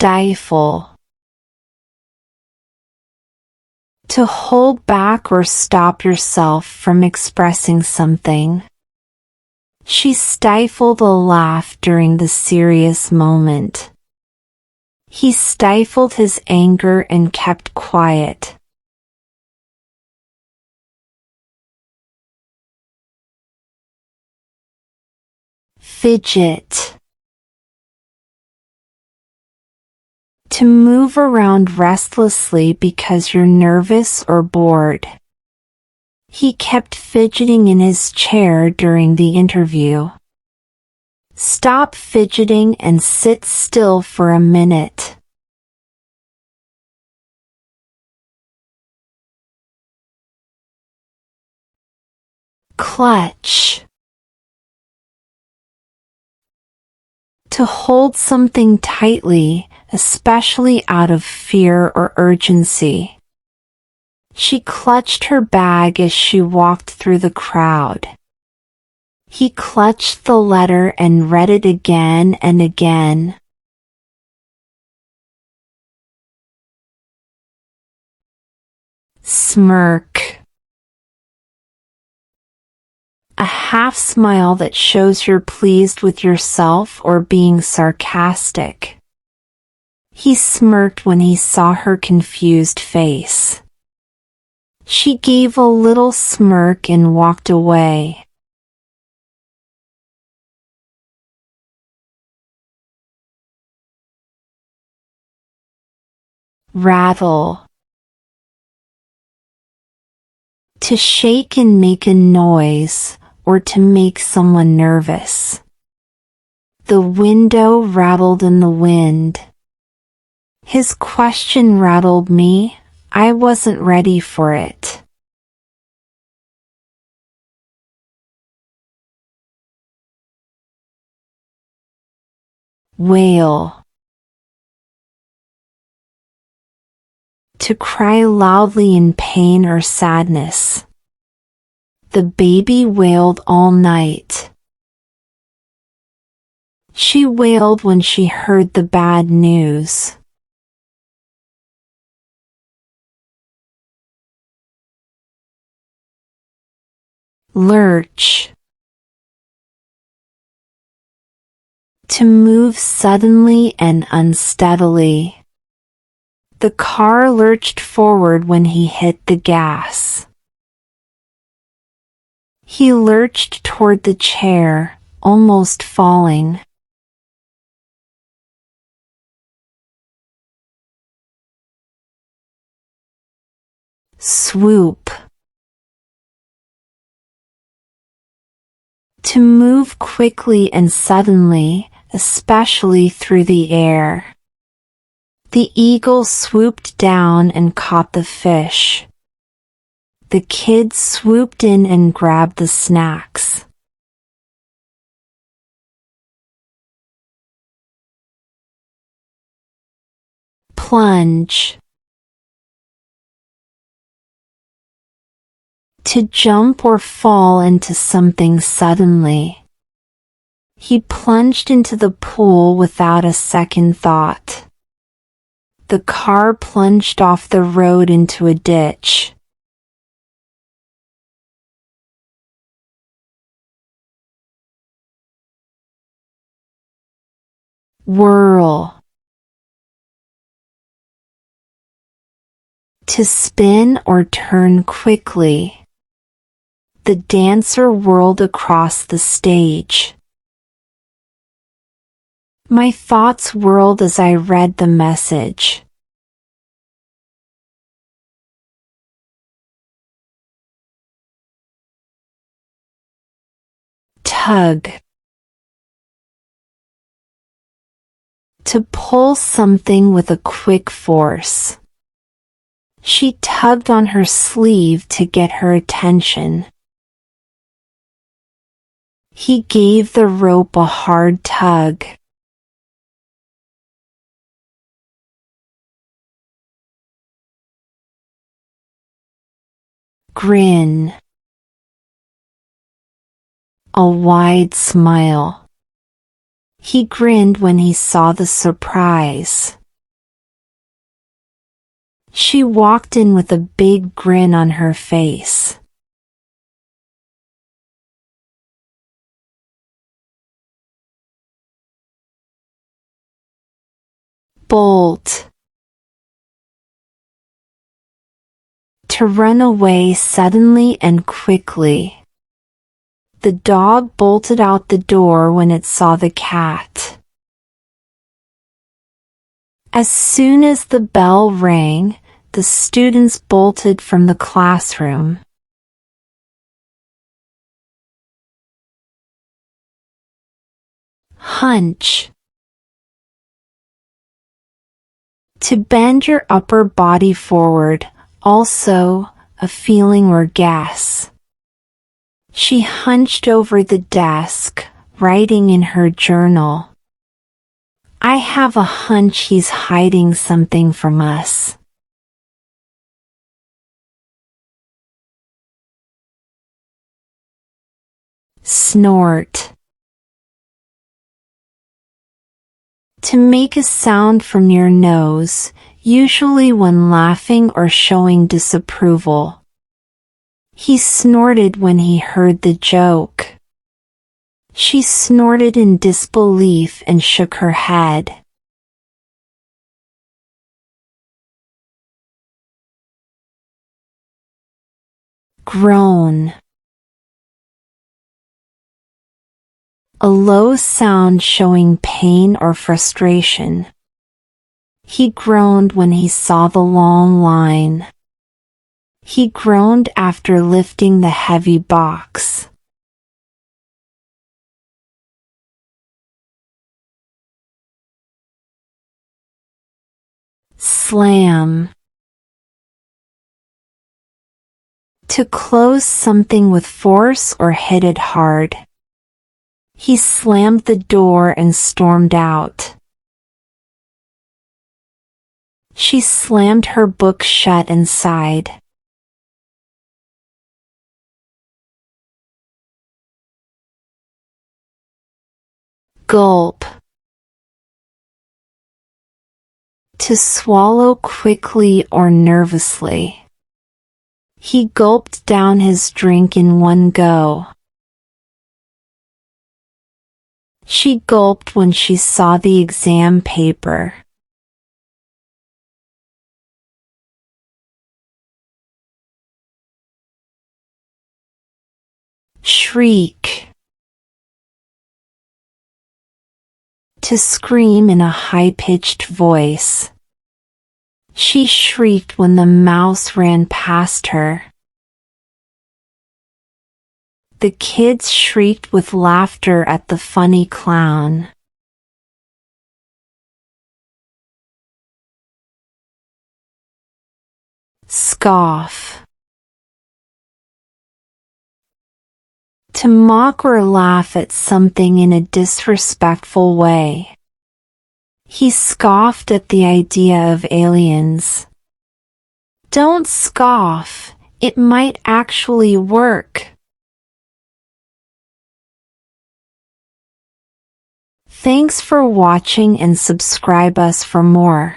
Stifle. To hold back or stop yourself from expressing something. She stifled a laugh during the serious moment. He stifled his anger and kept quiet. Fidget. To move around restlessly because you're nervous or bored. He kept fidgeting in his chair during the interview. Stop fidgeting and sit still for a minute. Clutch. To hold something tightly, especially out of fear or urgency. She clutched her bag as she walked through the crowd. He clutched the letter and read it again and again. Smirk. A half smile that shows you're pleased with yourself or being sarcastic. He smirked when he saw her confused face. She gave a little smirk and walked away. Rattle. To shake and make a noise, or to make someone nervous. The window rattled in the wind. His question rattled me. I wasn't ready for it. Wail. To cry loudly in pain or sadness. The baby wailed all night. She wailed when she heard the bad news. Lurch. To move suddenly and unsteadily. The car lurched forward when he hit the gas. He lurched toward the chair, almost falling. Swoop. To move quickly and suddenly, especially through the air. The eagle swooped down and caught the fish. The kids swooped in and grabbed the snacks. Plunge. To jump or fall into something suddenly. He plunged into the pool without a second thought. The car plunged off the road into a ditch. Whirl. To spin or turn quickly. The dancer whirled across the stage. My thoughts whirled as I read the message. Tug. To pull something with a quick force. She tugged on her sleeve to get her attention. He gave the rope a hard tug. Grin. A wide smile. He grinned when he saw the surprise. She walked in with a big grin on her face. Bolt. To run away suddenly and quickly. The dog bolted out the door when it saw the cat. As soon as the bell rang, the students bolted from the classroom. Hunch. To bend your upper body forward, also a feeling or guess. She hunched over the desk, writing in her journal. I have a hunch he's hiding something from us. Snort. To make a sound from your nose, usually when laughing or showing disapproval. He snorted when he heard the joke. She snorted in disbelief and shook her head. Groan. A low sound showing pain or frustration. He groaned when he saw the long line. He groaned after lifting the heavy box. Slam. To close something with force or hit it hard. He slammed the door and stormed out. She slammed her book shut and sighed. Gulp. To swallow quickly or nervously. He gulped down his drink in one go. She gulped when she saw the exam paper. Shriek. To scream in a high-pitched voice. She shrieked when the mouse ran past her. The kids shrieked with laughter at the funny clown. Scoff. To mock or laugh at something in a disrespectful way. He scoffed at the idea of aliens. Don't scoff, it might actually work. Thanks for watching and subscribe us for more.